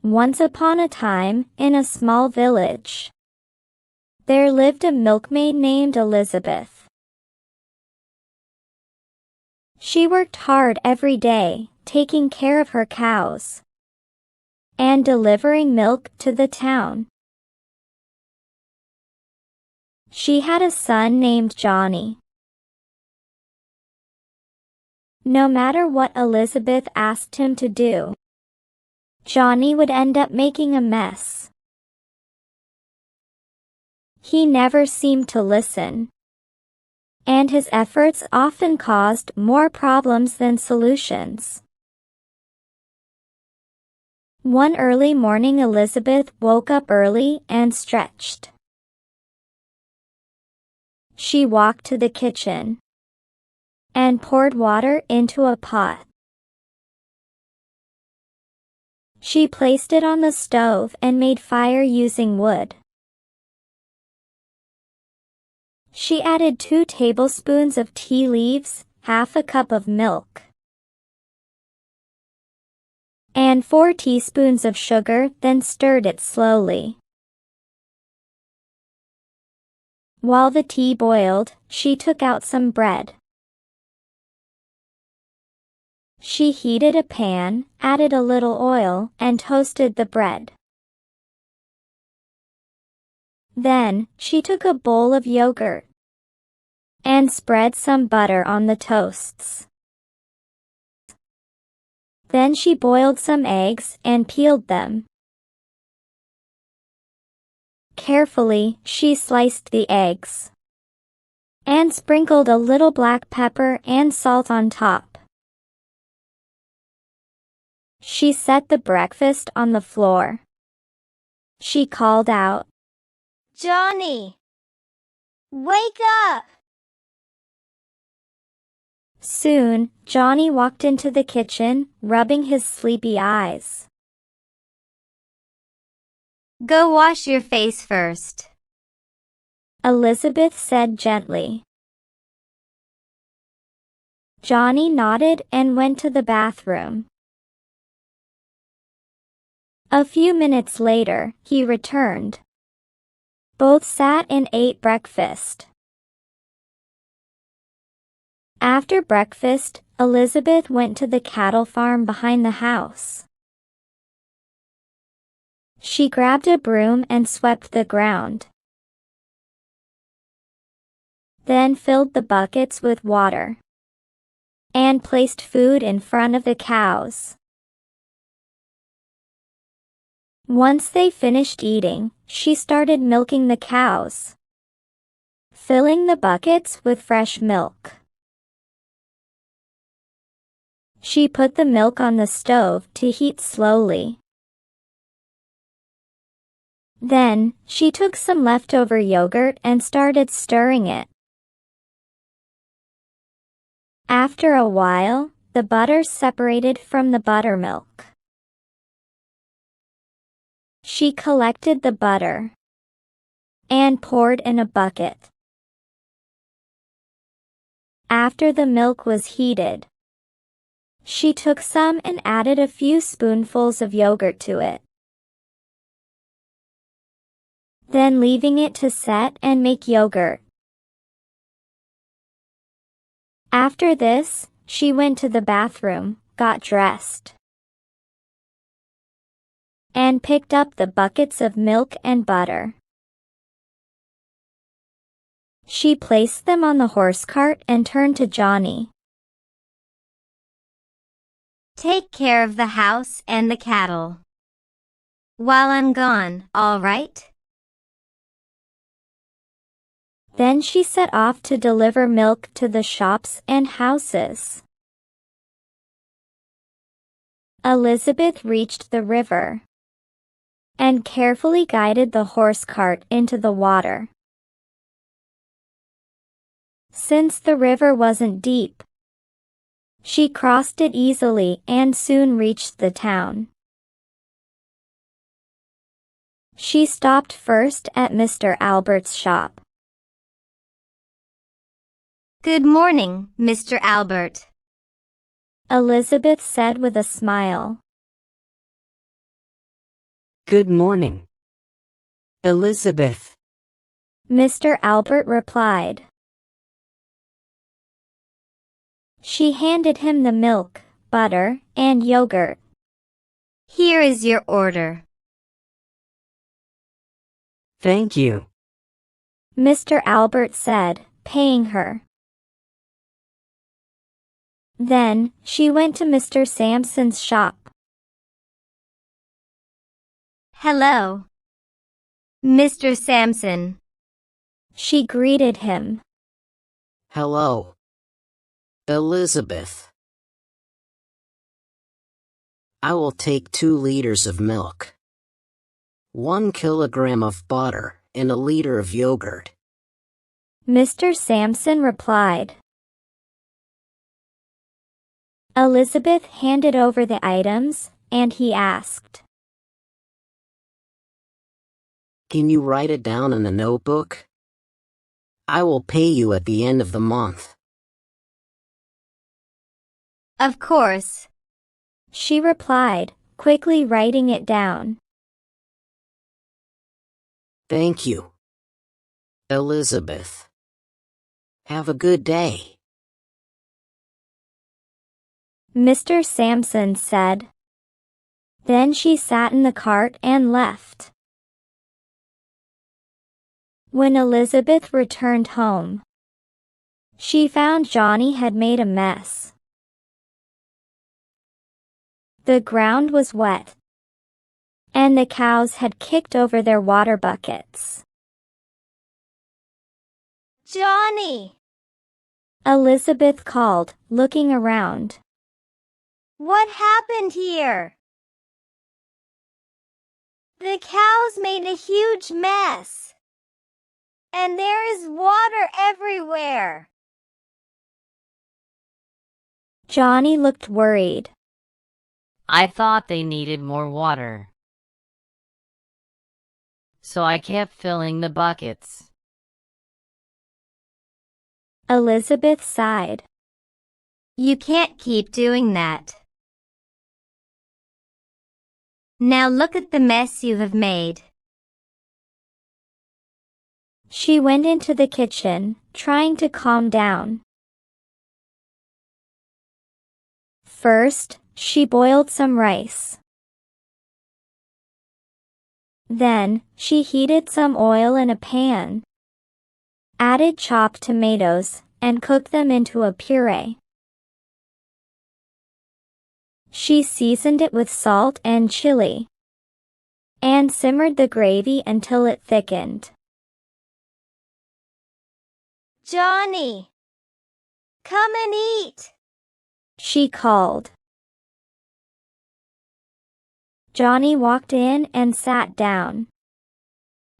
Once upon a time, in a small village, there lived a milkmaid named Elizabeth. She worked hard every day, taking care of her cows and delivering milk to the town. She had a son named Johnny. No matter what Elizabeth asked him to do, Johnny would end up making a mess. He never seemed to listen, and his efforts often caused more problems than solutions. One early morning, Elizabeth woke up early and stretched. She walked to the kitchen and poured water into a pot. She placed it on the stove and made fire using wood. She added 2 tablespoons of tea leaves, half a cup of milk, and 4 teaspoons of sugar, then stirred it slowly. While the tea boiled, she took out some bread. She heated a pan, added a little oil, and toasted the bread. Then, she took a bowl of yogurt and spread some butter on the toasts. Then she boiled some eggs and peeled them. Carefully, she sliced the eggs and sprinkled a little black pepper and salt on top. She set the breakfast on the floor. She called out, "Johnny, wake up!" Soon, Johnny walked into the kitchen, rubbing his sleepy eyes. "Go wash your face first," Elizabeth said gently. Johnny nodded and went to the bathroom. A few minutes later, he returned. Both sat and ate breakfast. After breakfast, Elizabeth went to the cattle farm behind the house. She grabbed a broom and swept the ground, then filled the buckets with water and placed food in front of the cows. Once they finished eating, she started milking the cows, filling the buckets with fresh milk. She put the milk on the stove to heat slowly. Then, she took some leftover yogurt and started stirring it. After a while, the butter separated from the buttermilk. She collected the butter and poured in a bucket. After the milk was heated, she took some and added a few spoonfuls of yogurt to it, then leaving it to set and make yogurt. After this, she went to the bathroom, got dressed, and picked up the buckets of milk and butter. She placed them on the horse cart and turned to Johnny. "Take care of the house and the cattle while I'm gone, all right?" Then she set off to deliver milk to the shops and houses. Elizabeth reached the river and carefully guided the horse cart into the water. Since the river wasn't deep, she crossed it easily and soon reached the town. She stopped first at Mr. Albert's shop. "Good morning, Mr. Albert," Elizabeth said with a smile. Good morning, Elizabeth. Mr. Albert replied. She handed him the milk, butter, and yogurt. Here is your order. Thank you. Mr. Albert said, paying her. Then, she went to Mr. Sampson's shop. Hello, Mr. Sampson. She greeted him. Hello, Elizabeth. I will take 2 liters of milk, 1 kilogram of butter, and a liter of yogurt. Mr. Sampson replied. Elizabeth handed over the items, and he asked, Can you write it down in a notebook? I will pay you at the end of the month. Of course. She replied, quickly writing it down. Thank you, Elizabeth. Have a good day. Mr. Sampson said. Then she sat in the cart and left. When Elizabeth returned home, she found Johnny had made a mess. The ground was wet, and the cows had kicked over their water buckets. Johnny! Elizabeth called, looking around. What happened here? The cows made a huge mess. And there is water everywhere. Johnny looked worried. I thought they needed more water, so I kept filling the buckets. Elizabeth sighed. You can't keep doing that. Now look at the mess you have made. She went into the kitchen, trying to calm down. First, she boiled some rice. Then, she heated some oil in a pan, added chopped tomatoes, and cooked them into a puree. She seasoned it with salt and chili, and simmered the gravy until it thickened. Johnny! Come and eat! She called. Johnny walked in and sat down.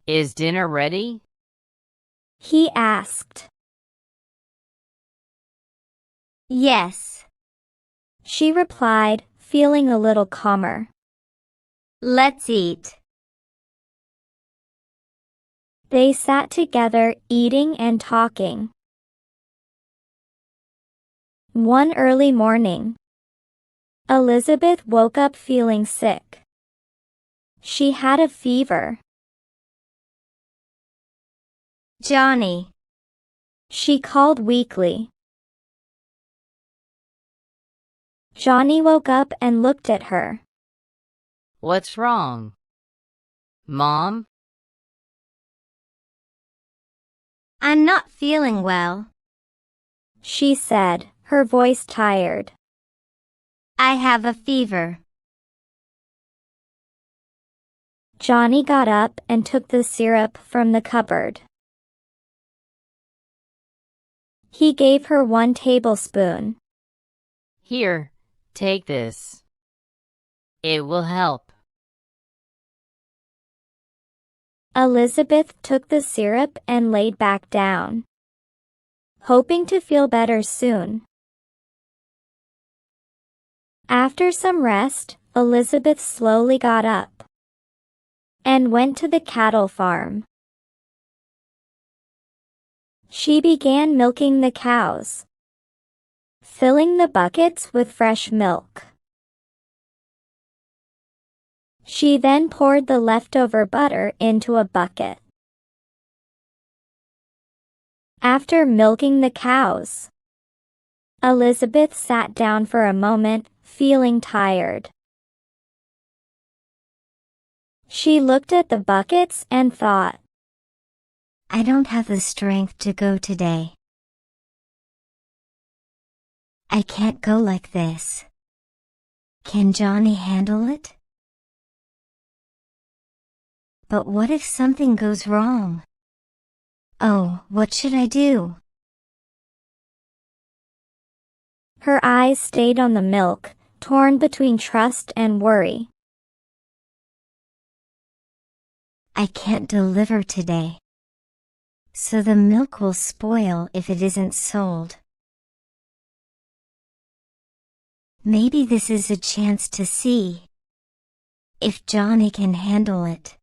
Is dinner ready? He asked. Yes. She replied, feeling a little calmer. Let's eat. They sat together, eating and talking. One early morning, Elizabeth woke up feeling sick. She had a fever. Johnny! She called weakly. Johnny woke up and looked at her. What's wrong? Mom? I'm not feeling well, she said, her voice tired. I have a fever. Johnny got up and took the syrup from the cupboard. He gave her 1 tablespoon. Here, take this. It will help. Elizabeth took the syrup and laid back down, hoping to feel better soon. After some rest, Elizabeth slowly got up and went to the cattle farm. She began milking the cows, filling the buckets with fresh milk. She then poured the leftover butter into a bucket. After milking the cows, Elizabeth sat down for a moment, feeling tired. She looked at the buckets and thought, I don't have the strength to go today. I can't go like this. Can Johnny handle it? But what if something goes wrong? Oh, what should I do? Her eyes stayed on the milk, torn between trust and worry. I can't deliver today, so the milk will spoil if it isn't sold. Maybe this is a chance to see if Johnny can handle it.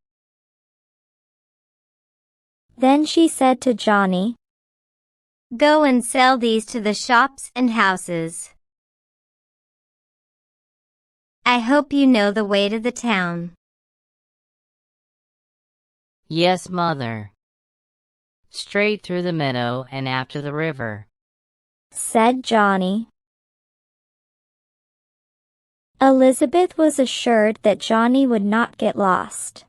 Then she said to Johnny, Go and sell these to the shops and houses. I hope you know the way to the town. Yes, Mother. Straight through the meadow and after the river, said Johnny. Elizabeth was assured that Johnny would not get lost.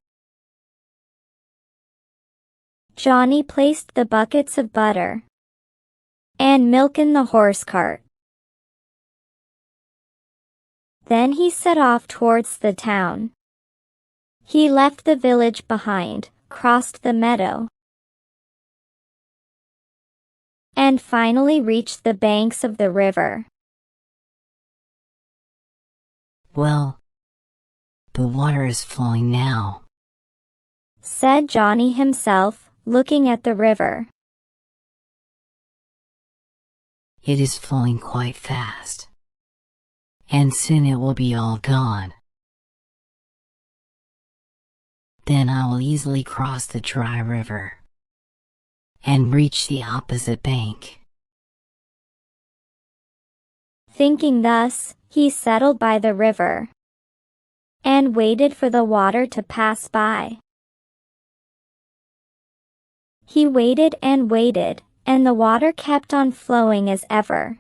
Johnny placed the buckets of butter and milk in the horse cart. Then he set off towards the town. He left the village behind, crossed the meadow, and finally reached the banks of the river. Well, the water is flowing now, said Johnny himself, looking at the river. It is flowing quite fast, and soon it will be all gone. Then I will easily cross the dry river and reach the opposite bank. Thinking thus, he settled by the river and waited for the water to pass by. He waited, and the water kept on flowing as ever.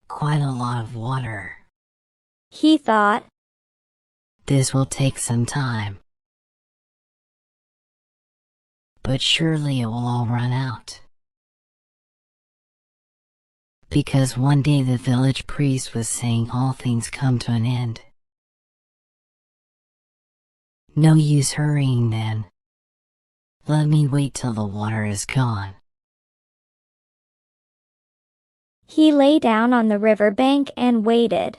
Quite a lot of water, he thought. This will take some time, but surely it will all run out. Because one day the village priest was saying all things come to an end. No use hurrying then. Let me wait till the water is gone. He lay down on the river bank and waited.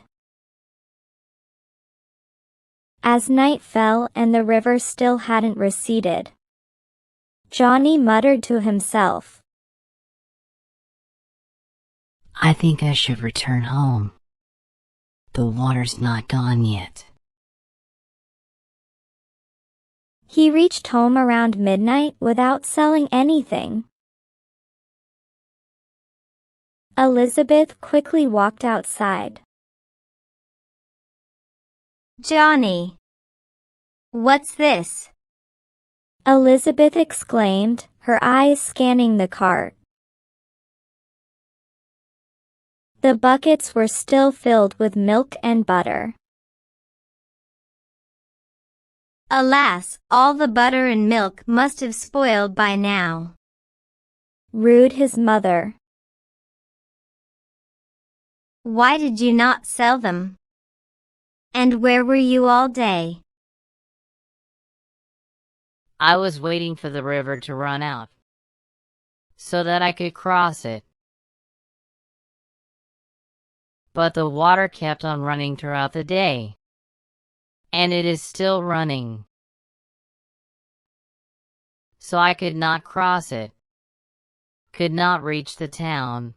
As night fell and the river still hadn't receded, Johnny muttered to himself, I think I should return home. The water's not gone yet. He reached home around midnight without selling anything. Elizabeth quickly walked outside. Johnny, what's this? Elizabeth exclaimed, her eyes scanning the cart. The buckets were still filled with milk and butter. Alas, all the butter and milk must have spoiled by now, rued his mother. Why did you not sell them? And where were you all day? I was waiting for the river to run out, so that I could cross it. But the water kept on running throughout the day, and it is still running. So I could not cross it, could not reach the town,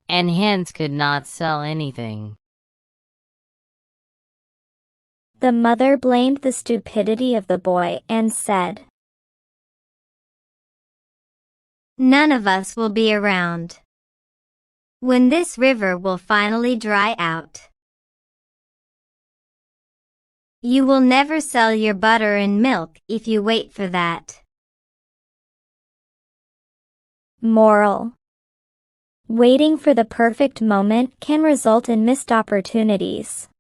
and hence could not sell anything. The mother blamed the stupidity of the boy and said, None of us will be around. when this river will finally dry out. You will never sell your butter and milk if you wait for that. Moral: waiting for the perfect moment can result in missed opportunities.